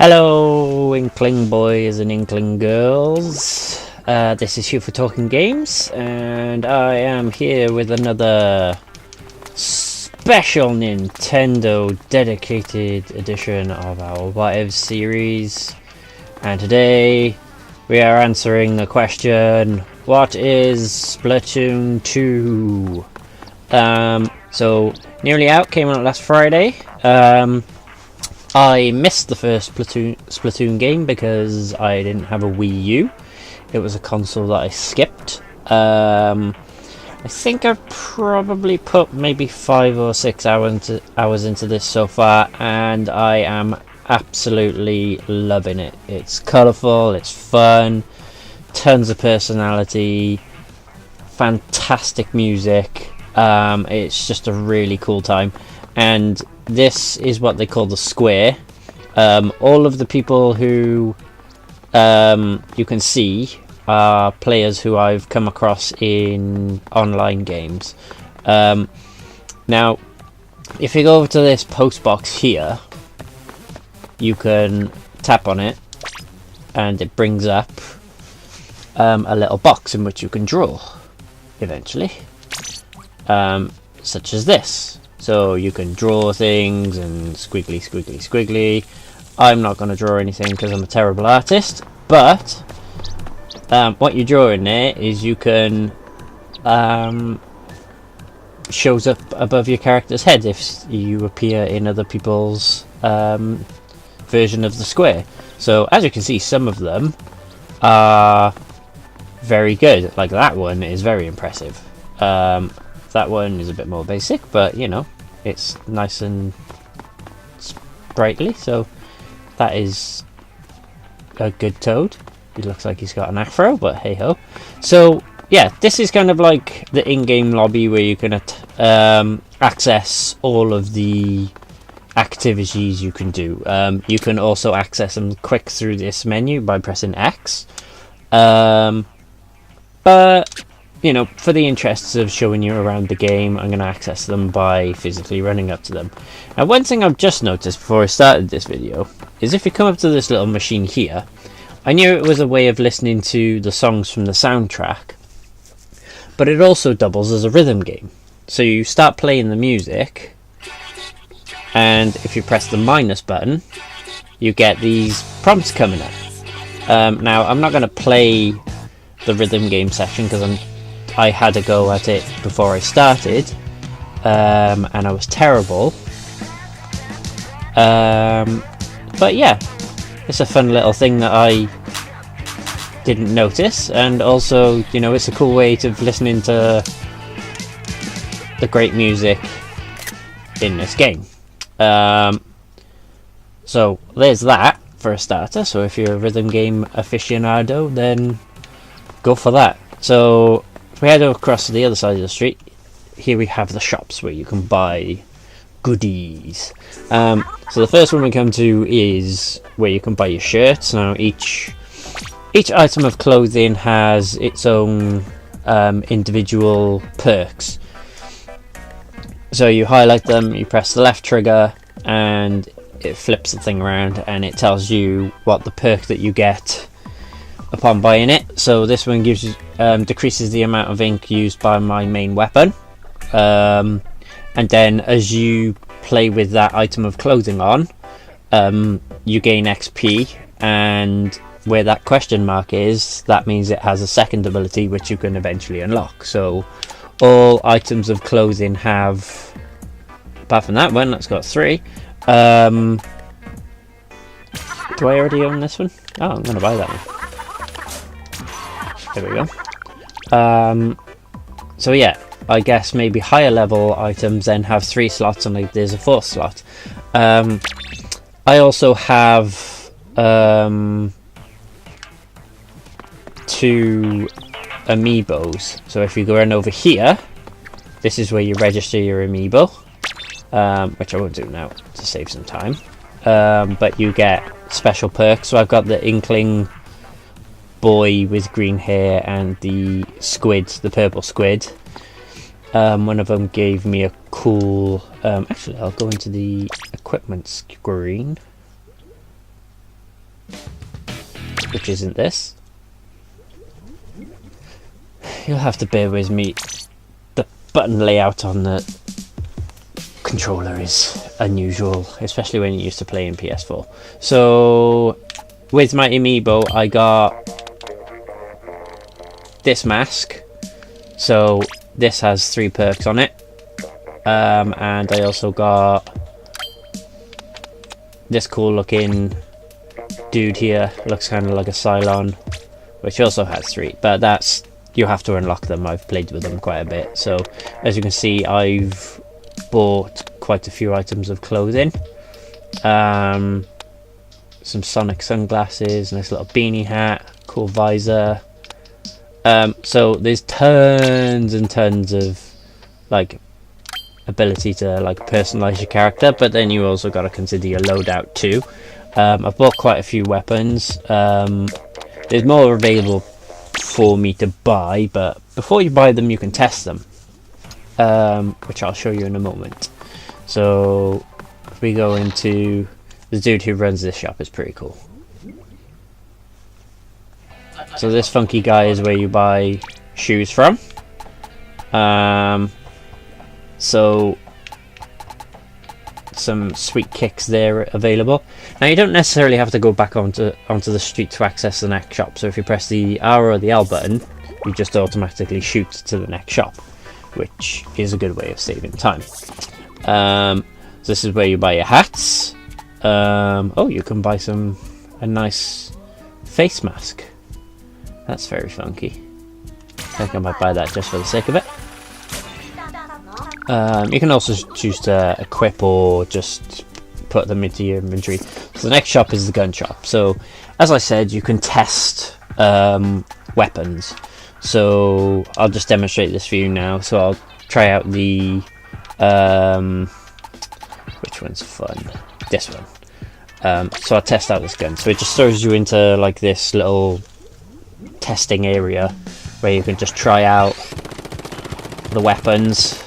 Hello, Inkling boys and Inkling girls. This is Hugh for Talking Games, and I am here with another special Nintendo dedicated edition of our What If series. And today we are answering the question, what is Splatoon 2? So nearly out, came out last Friday. I missed the first Splatoon game because I didn't have a Wii U. It was a console that I skipped. I think I've probably put maybe 5 or 6 hours into this so far, and I am absolutely loving it. It's colourful, it's fun, tons of personality, fantastic music. It's just a really cool time, and this is what they call the square. All of the people who you can see are players who I've come across in online games. Now, if you go over to this post box here, you can tap on it and it brings up a little box in which you can draw eventually, such as this. So you can draw things and squiggly. I'm not going to draw anything because I'm a terrible artist, but what you draw in there is you can shows up above your character's head if you appear in other people's version of the square. So as you can see, some of them are very good. Like that one is very impressive. That one is a bit more basic, but you know, it's nice and sprightly, so that is a good Toad. He looks like he's got an afro, but hey ho. So yeah, this is kind of like the in-game lobby where you can access all of the activities you can do. You can also access them quick through this menu by pressing X. But you know, for the interests of showing you around the game, I'm going to access them by physically running up to them. Now, one thing I've just noticed before I started this video is if you come up to this little machine here, I knew it was a way of listening to the songs from the soundtrack, but it also doubles as a rhythm game. So you start playing the music, and if you press the minus button, you get these prompts coming up. Now, I'm not going to play the rhythm game section because I had a go at it before I started, and I was terrible. But yeah, it's a fun little thing that I didn't notice, and also, you know, it's a cool way of listening to the great music in this game. So there's that for a starter. So if you're a rhythm game aficionado, then go for that. So if we head across to the other side of the street, here we have the shops where you can buy goodies. So the first one we come to is where you can buy your shirts. Now each item of clothing has its own individual perks. So you highlight them, you press the left trigger, and it flips the thing around, and it tells you what the perk that you get upon buying it. So this one gives you decreases the amount of ink used by my main weapon, and then as you play with that item of clothing on, you gain XP, and where that question mark is, that means it has a second ability which you can eventually unlock. So all items of clothing have, apart from that one that's got 3, do I already own this one? Oh, I'm gonna buy that one. There we go. So yeah, I guess maybe higher level items then have 3 slots, and like there's a 4th slot. I also have 2 amiibos. So if you go in over here, this is where you register your amiibo, which I won't do now to save some time. But you get special perks. So I've got the Inkling boy with green hair and the squid, the purple squid. One of them gave me a cool actually I'll go into the equipment screen. which isn't this. You'll have to bear with me. The button layout on the controller is unusual, especially when you're used to playing PS4. So with my amiibo I got this mask, so this has 3 perks on it, and I also got this cool looking dude here, looks kind of like a Cylon, which also has 3, but that's, you have to unlock them. I've played with them quite a bit, so as you can see I've bought quite a few items of clothing, some Sonic sunglasses, nice little beanie hat, cool visor. So there's tons and tons of like ability to like personalize your character, but then you also got to consider your loadout too. I've bought quite a few weapons. There's more available for me to buy, but before you buy them you can test them, which I'll show you in a moment. So if we go into the dude who runs this shop, is pretty cool. So this funky guy is where you buy shoes from. So some sweet kicks there available. Now you don't necessarily have to go back onto the street to access the next shop. So if you press the R or the L button, you just automatically shoot to the next shop, which is a good way of saving time. So this is where you buy your hats. Oh, you can buy a nice face mask. That's very funky. I think I might buy that just for the sake of it. You can also choose to equip or just put them into your inventory. So the next shop is the gun shop. So as I said, you can test weapons. So I'll just demonstrate this for you now. So I'll try out the which one's fun? This one. So I'll test out this gun. So it just throws you into like this little testing area where you can just try out the weapons,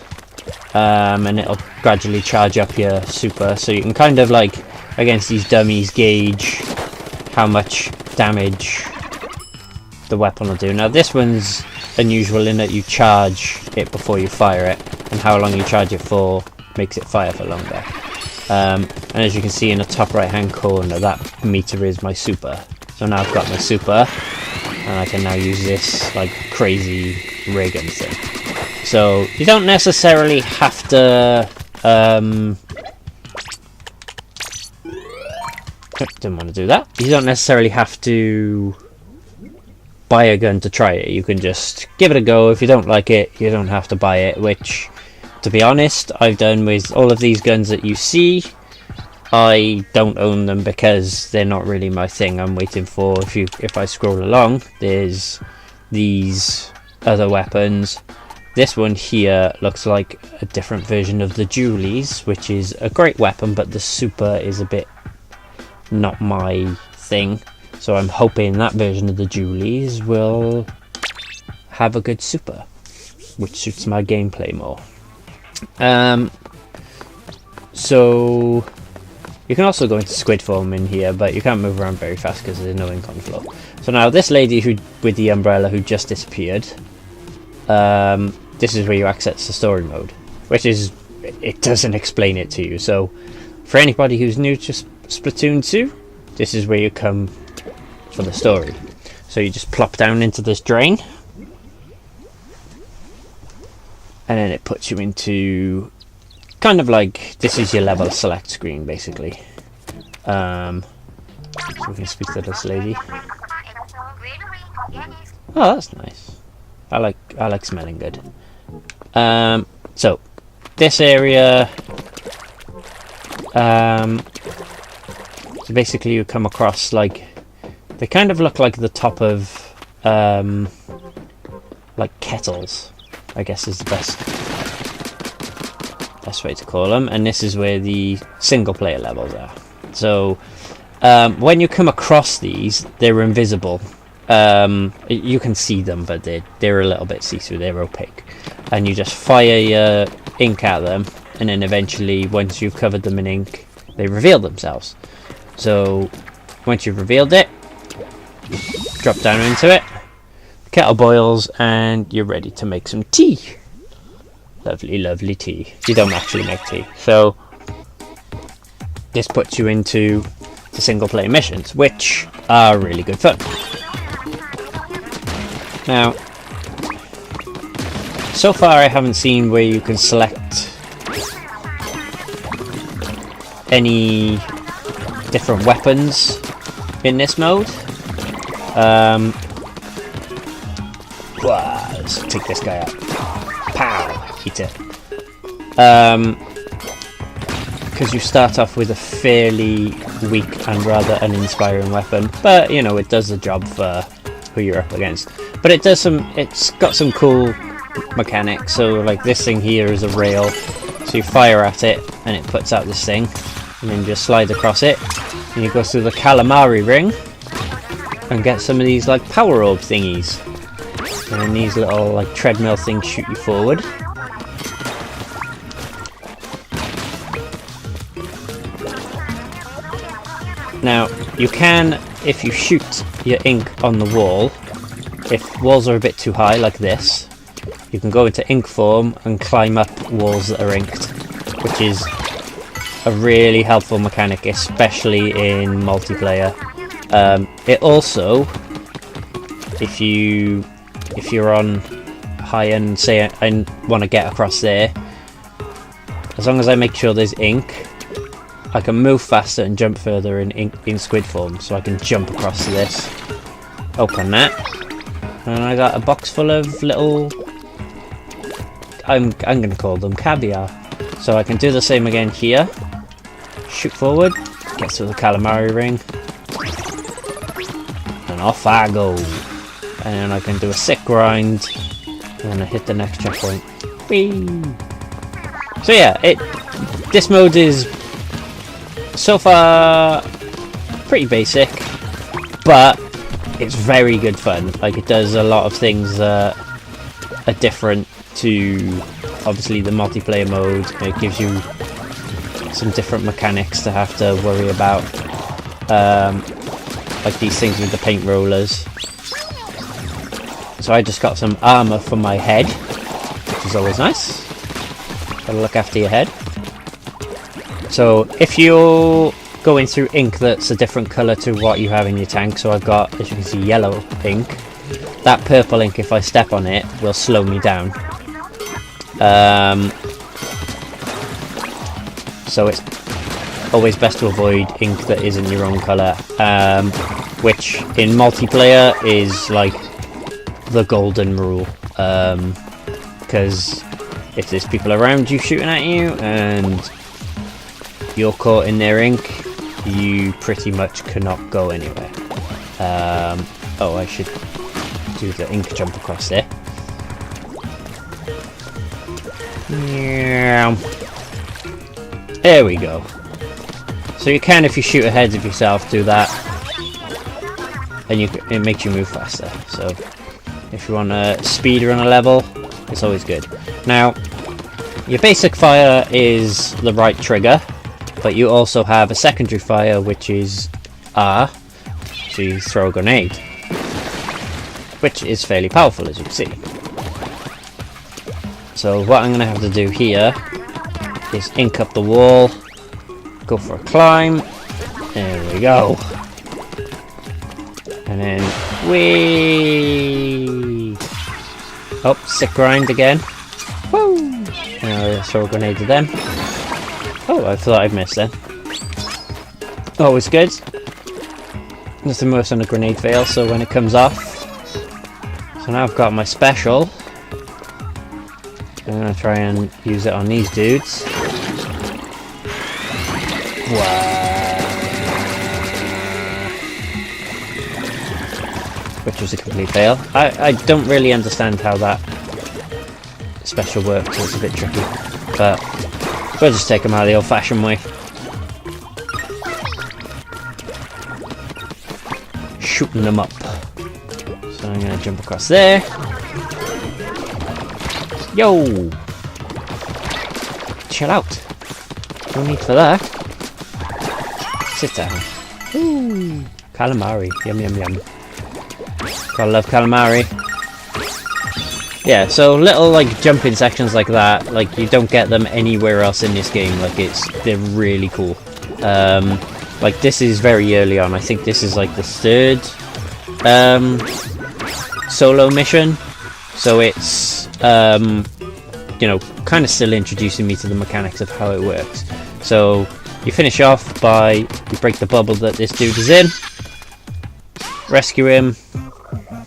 and it'll gradually charge up your super, so you can kind of like against these dummies gauge how much damage the weapon will do. Now this one's unusual in that you charge it before you fire it, and how long you charge it for makes it fire for longer. And as you can see in the top right hand corner, that meter is my super. So now I've got my super, and I can now use this like crazy ray gun thing. So you don't necessarily have to didn't want to do that. You don't necessarily have to buy a gun to try it. You can just give it a go. If you don't like it, you don't have to buy it, which to be honest I've done with all of these guns that you see. I don't own them because they're not really my thing. I'm waiting for, if I scroll along, there's these other weapons. This one here looks like a different version of the Julies, which is a great weapon, but the super is a bit not my thing. So I'm hoping that version of the Julies will have a good super, which suits my gameplay more. So you can also go into squid form in here, but you can't move around very fast because there's no incon flow. So now this lady who with the umbrella who just disappeared, this is where you access the story mode, which is, it doesn't explain it to you. So for anybody who's new to Splatoon 2, this is where you come for the story. So you just plop down into this drain, and then it puts you into kind of like, this is your level select screen basically. So we can speak to this lady. Oh, that's nice. I like smelling good. So this area, so basically you come across like, they kind of look like the top of like kettles, I guess is the best way to call them, and this is where the single player levels are. So when you come across these, they're invisible. You can see them, but they're a little bit see-through, they're opaque, and you just fire your ink at them, and then eventually once you've covered them in ink, they reveal themselves. So once you've revealed it, Drop down into it. Kettle boils and you're ready to make some tea. Lovely, lovely tea. You don't actually make tea. So this puts you into the single player missions, which are really good fun. Now, so far I haven't seen where you can select any different weapons in this mode. Let's take this guy out. Pow! Eat it. Because you start off with a fairly weak and rather uninspiring weapon, but you know, it does the job for who you're up against. But it's got some cool mechanics. So like this thing here is a rail, so you fire at it and it puts out this thing, and then just slide across it, and you go through the calamari ring and get some of these like power orb thingies, and then these little like treadmill things shoot you forward. Now you can, if you shoot your ink on the wall, if walls are a bit too high like this, you can go into ink form and climb up walls that are inked, which is a really helpful mechanic, especially in multiplayer. It also, if you're on high end, say I want to get across there, as long as I make sure there's ink, I can move faster and jump further in squid form, so I can jump across to this. Open that, and I got a box full of little, I'm going to call them caviar. So I can do the same again here. Shoot forward, get through the calamari ring, and off I go. And then I can do a sick grind, and then I hit the next checkpoint. Whee! So yeah, this mode is so far pretty basic, but it's very good fun. Like, it does a lot of things that are different to obviously the multiplayer mode. It gives you some different mechanics to have to worry about, like these things with the paint rollers. So I just got some armor for my head, which is always nice. Gotta look after your head. So if you're going through ink that's a different colour to what you have in your tank, so I've got, as you can see, yellow ink, that purple ink, if I step on it, will slow me down. So it's always best to avoid ink that isn't your own colour, which in multiplayer is like the golden rule, because if there's people around you shooting at you and you're caught in their ink, you pretty much cannot go anywhere. Oh, I should do the ink jump across there. Yeah. There we go. So you can, if you shoot ahead of yourself, do that, and it makes you move faster. So if you want to speed run a level, it's always good. Now, your basic fire is the right trigger, but you also have a secondary fire, which is R, so you throw a grenade, which is fairly powerful, as you can see. So what I'm going to have to do here is ink up the wall, go for a climb, there we go, and then whee! Oh, sick grind again. Woo! Now throw a grenade to them. Oh, I thought I'd missed then. Always good. Nothing worse than a grenade fail, so when it comes off. So now I've got my special. I'm going to try and use it on these dudes. Wow. Which was a complete fail. I don't really understand how that special works, so it's a bit tricky. But we'll just take them out the old-fashioned way. Shooting them up. So I'm going to jump across there. Yo! Chill out. No need for that. Sit down. Ooh, calamari. Yum yum yum. Gotta love calamari. Yeah, so little like jumping sections like that, like you don't get them anywhere else in this game. Like they're really cool. Like this is very early on. I think this is like the third solo mission, so it's you know, kind of still introducing me to the mechanics of how it works. So you finish off by you break the bubble that this dude is in, rescue him,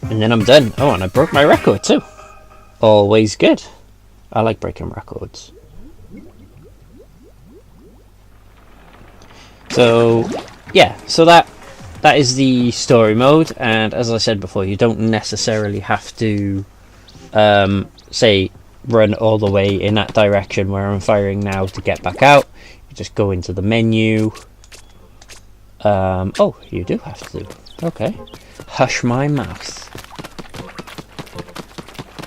and then I'm done. Oh, and I broke my record too. Always good. I like breaking records. So yeah, so that is the story mode, and as I said before, you don't necessarily have to say run all the way in that direction where I'm firing now to get back out. You just go into the menu. Oh, you do have to. Okay. Hush my mouth.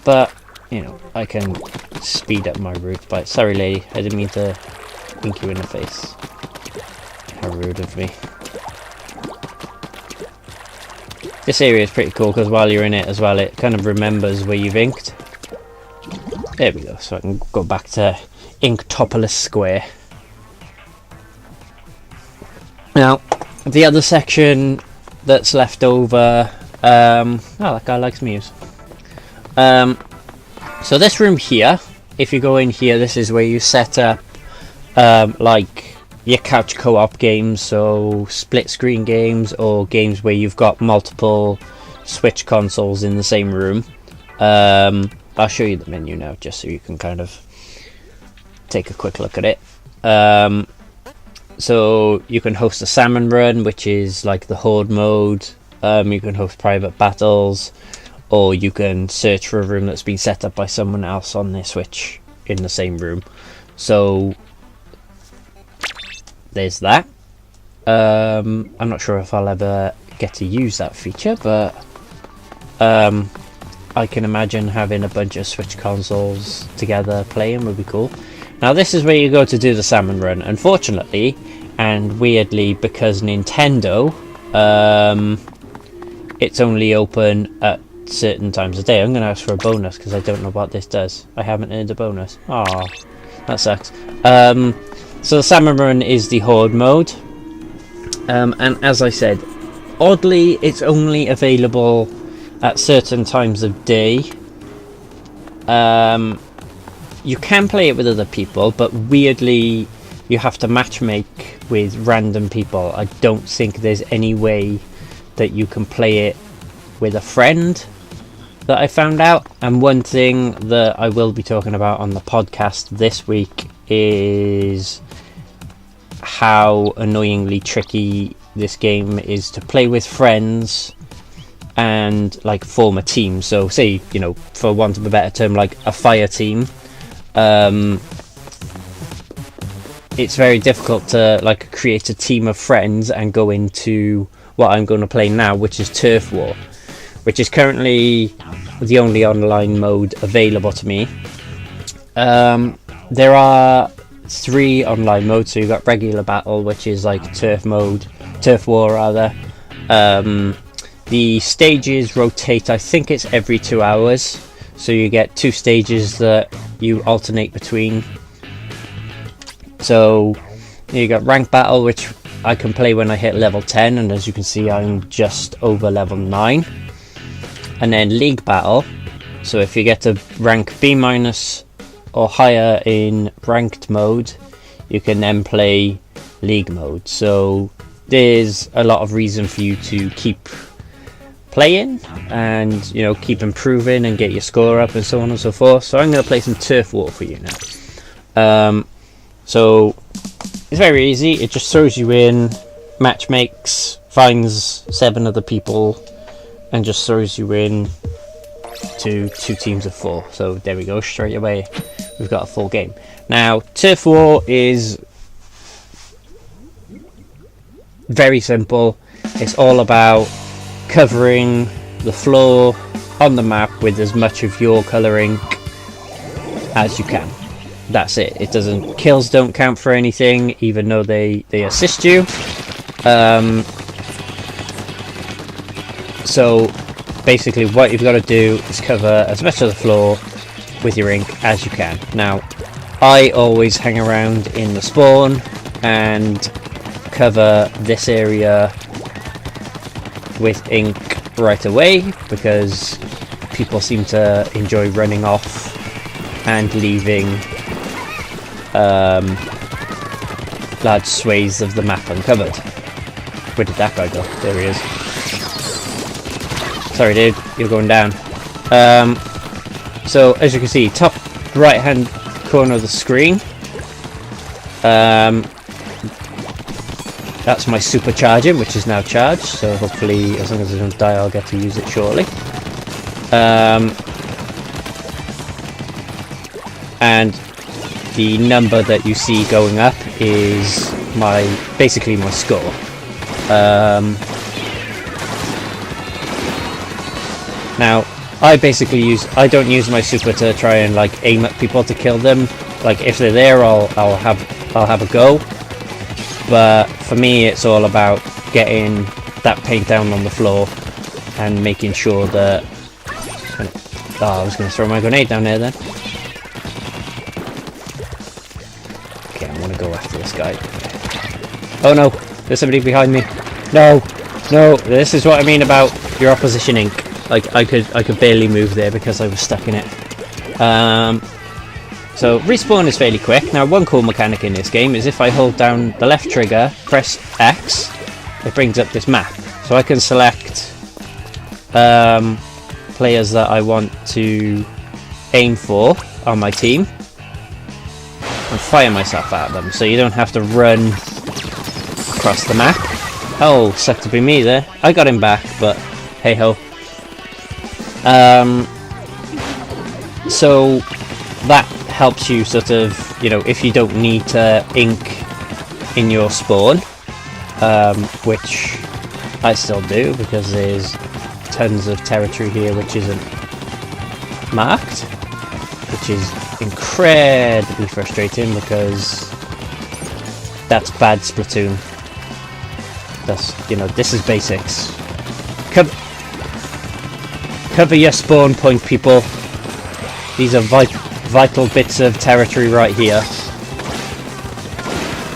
But, you know, I can speed up my route by... Sorry, lady. I didn't mean to wink you in the face. How rude of me. This area is pretty cool because while you're in it as well, it kind of remembers where you've inked. There we go. So I can go back to Inktopolis Square. Now, the other section that's left over... oh, that guy likes Muse. So this room here, if you go in here, this is where you set up like your couch co-op games, so split screen games or games where you've got multiple Switch consoles in the same room. I'll show you the menu now just so you can kind of take a quick look at it. So you can host a salmon run, which is like the horde mode. You can host private battles, or you can search for a room that's been set up by someone else on their Switch in the same room. So there's that. I'm not sure if I'll ever get to use that feature, but I can imagine having a bunch of Switch consoles together playing would be cool. Now this is where you go to do the salmon run. Unfortunately, and weirdly, because Nintendo, it's only open at certain times of day. I'm going to ask for a bonus because I don't know what this does. I haven't earned a bonus. Aw, that sucks. So the salmon run is the horde mode. And as I said, oddly, it's only available at certain times of day. You can play it with other people, but weirdly you have to matchmake with random people. I don't think there's any way that you can play it with a friend, that I found out. And one thing that I will be talking about on the podcast this week is how annoyingly tricky this game is to play with friends and like form a team. So say, you know, for want of a better term, like a fire team. It's very difficult to like create a team of friends and go into what I'm going to play now, which is Turf War, which is currently the only online mode available to me. There are 3 online modes. So you've got regular battle, which is like Turf War rather. The stages rotate, I think it's every 2 hours. So you get 2 stages that you alternate between. So you got rank battle, which I can play when I hit level 10, and as you can see I'm just over level 9. And then league battle, so if you get to rank B- or higher in ranked mode, you can then play league mode. So there's a lot of reason for you to keep playing and, you know, keep improving and get your score up and so on and so forth. So I'm going to play some Turf War for you now. So it's very easy. It just throws you in, match makes, finds 7 other people, and just throws you in to 2 teams of 4. So there we go, straight away we've got a full game. Now Turf War is very simple. It's all about covering the floor on the map with as much of your colour ink as you can. That's it. It doesn't, kills don't count for anything, even though they assist you. So basically what you've got to do is cover as much of the floor with your ink as you can. Now, I always hang around in the spawn and cover this area with ink right away, because people seem to enjoy running off and leaving large swathes of the map uncovered. Where did that guy go? There he is. Sorry dude, you're going down. So as you can see, top right hand corner of the screen, that's my supercharging, which is now charged, so hopefully as long as I don't die I'll get to use it shortly. And the number that you see going up is basically my score. Now I don't use my super to try and like aim at people to kill them. Like if they're there, I'll have a go. But for me, it's all about getting that paint down on the floor and making sure that. Oh, I was going to throw my grenade down there then. Okay, I'm going to go after this guy. Oh no, there's somebody behind me. No, this is what I mean about your opposition ink. Like I could barely move there because I was stuck in it. So respawn is fairly quick. Now one cool mechanic in this game is if I hold down the left trigger, press X, it brings up this map. So I can select players that I want to aim for on my team and fire myself at them. So you don't have to run across the map. Oh, sucked to be me there. I got him back, but hey ho. So that helps you sort of, you know, if you don't need to ink in your spawn, which I still do because there's tons of territory here which isn't marked, which is incredibly frustrating because that's bad Splatoon. That's, you know, this is basics. Cover your spawn point, people. These are vital bits of territory right here.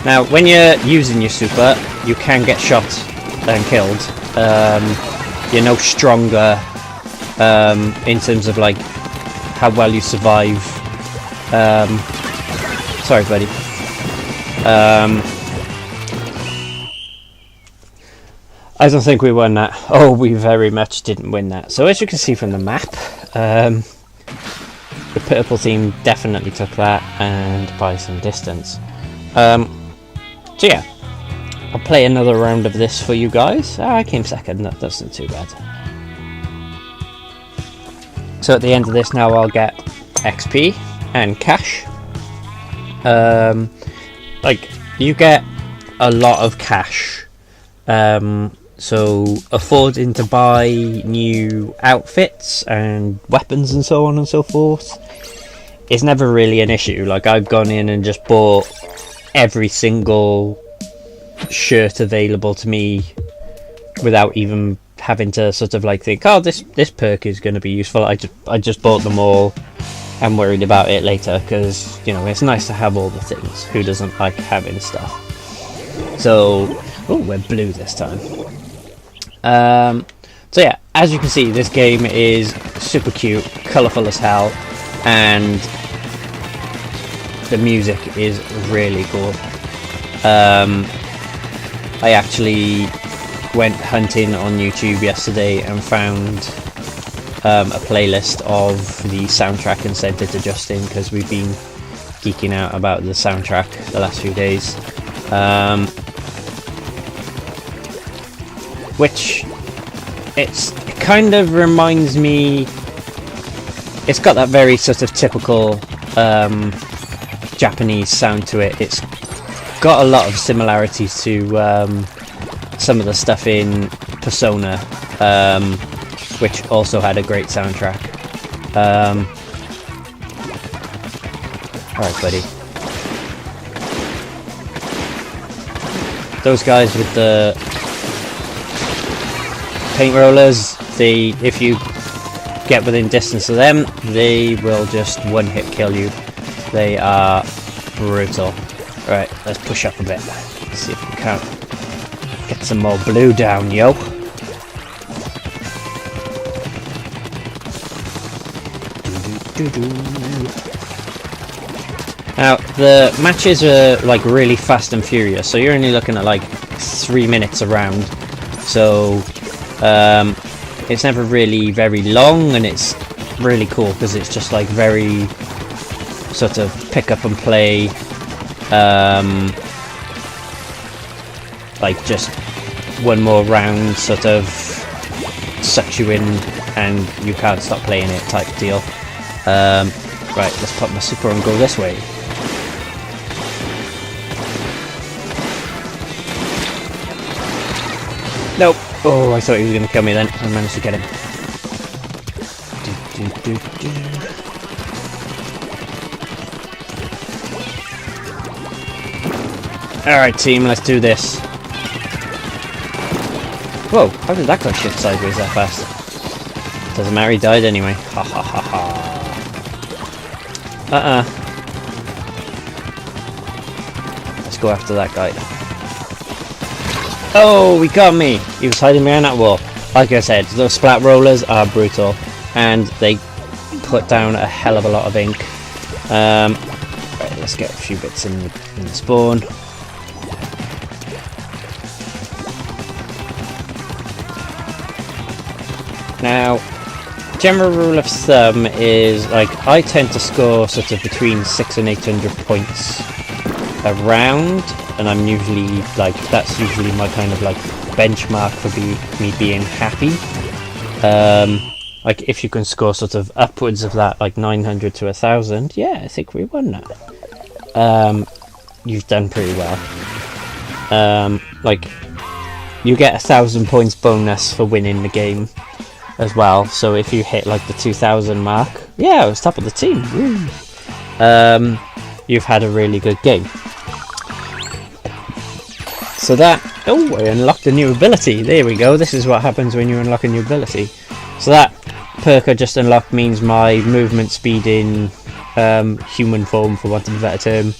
Now, when you're using your super, you can get shot and killed. You're no stronger in terms of like how well you survive. Sorry, buddy. I don't think we won that. Oh, we very much didn't win that. So as you can see from the map, the purple team definitely took that, and by some distance. So yeah, I'll play another round of this for you guys. I came second, that doesn't too bad. So at the end of this now I'll get XP and cash. Like, you get a lot of cash. So affording to buy new outfits and weapons and so on and so forth is never really an issue. Like, I've gone in and just bought every single shirt available to me without even having to sort of like think, oh, this perk is going to be useful. I just bought them all and worried about it later, because, you know, it's nice to have all the things. Who doesn't like having stuff? So, oh, we're blue this time. So yeah, as you can see, this game is super cute, colourful as hell, and the music is really cool. I actually went hunting on YouTube yesterday and found a playlist of the soundtrack and sent it to Justin, because we've been geeking out about the soundtrack the last few days. Which it kind of reminds me, it's got that very sort of typical Japanese sound to it. It's got a lot of similarities to some of the stuff in Persona, which also had a great soundtrack. Alright, buddy. Those guys with the paint rollers, if you get within distance of them, they will just one-hit kill you. They are brutal. Right, let's push up a bit. Let's see if we can get some more blue down, yo. Now, the matches are like really fast and furious, so you're only looking at like 3 minutes a round. So, it's never really very long, and it's really cool because it's just like very sort of pick up and play, like just one more round sort of sucks you in and you can't stop playing it type deal. Right, let's pop my super and go this way. Nope. Oh, I thought he was going to kill me then. I managed to get him. Alright team, let's do this. Whoa, how did that guy shift sideways that fast? Doesn't matter, he died anyway. Ha ha ha ha. Let's go after that guy. Oh, he got me! He was hiding behind that wall. Like I said, those splat rollers are brutal, and they put down a hell of a lot of ink. Right, let's get a few bits in the spawn. Now, general rule of thumb is, like, I tend to score sort of between 600 and 800 points a round, and I'm usually, like, that's usually my kind of, like, benchmark for me being happy. Like, if you can score sort of upwards of that, like 900 to 1,000, yeah, I think we won that. You've done pretty well. Like, you get 1,000 points bonus for winning the game as well, so if you hit like the 2,000 mark, yeah, I was top of the team. Woo. You've had a really good game. So that, oh, I unlocked a new ability. There we go. This is what happens when you unlock a new ability. So that perk I just unlocked means my movement speed in human form, for want of a better term,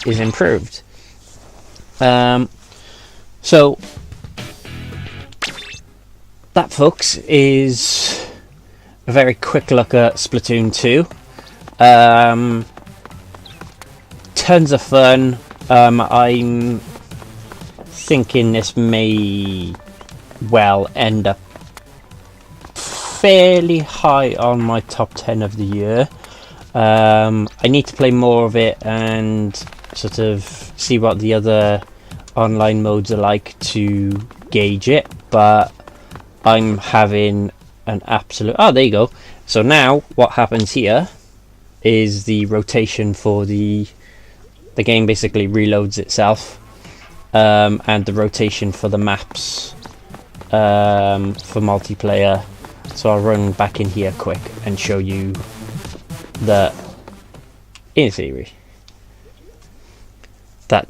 is improved. So that, folks, is a very quick look at Splatoon 2. Tons of fun. I'm thinking this may well end up fairly high on my top 10 of the year. I need to play more of it and sort of see what the other online modes are like to gauge it, but I'm having an absolute... Oh, there you go. So now what happens here is the rotation for the game basically reloads itself, and the rotation for the maps for multiplayer. So I'll run back in here quick and show you that, in theory, that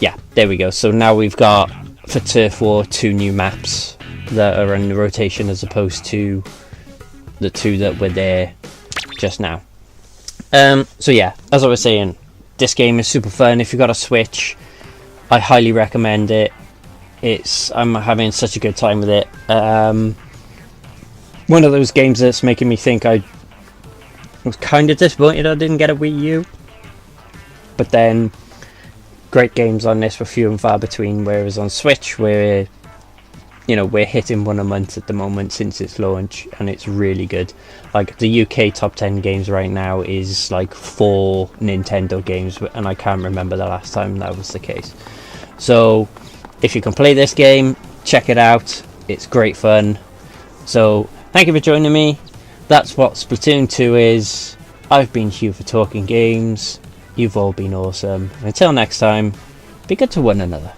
yeah, there we go. So now we've got, for Turf War, 2 new maps that are in the rotation as opposed to the 2 that were there just now. So yeah, as I was saying, this game is super fun. If you've got a Switch, I highly recommend it. I'm having such a good time with it. One of those games that's making me think I was kind of disappointed I didn't get a Wii U, but then great games on this were few and far between, whereas on Switch, we're hitting one a month at the moment since its launch, and it's really good. Like, the UK top 10 games right now is like 4 Nintendo games, and I can't remember the last time that was the case. So if you can play this game, check it out. It's great fun. So thank you for joining me. That's what Splatoon 2 is. I've been Hugh for Talking Games. You've all been awesome. Until next time, be good to one another.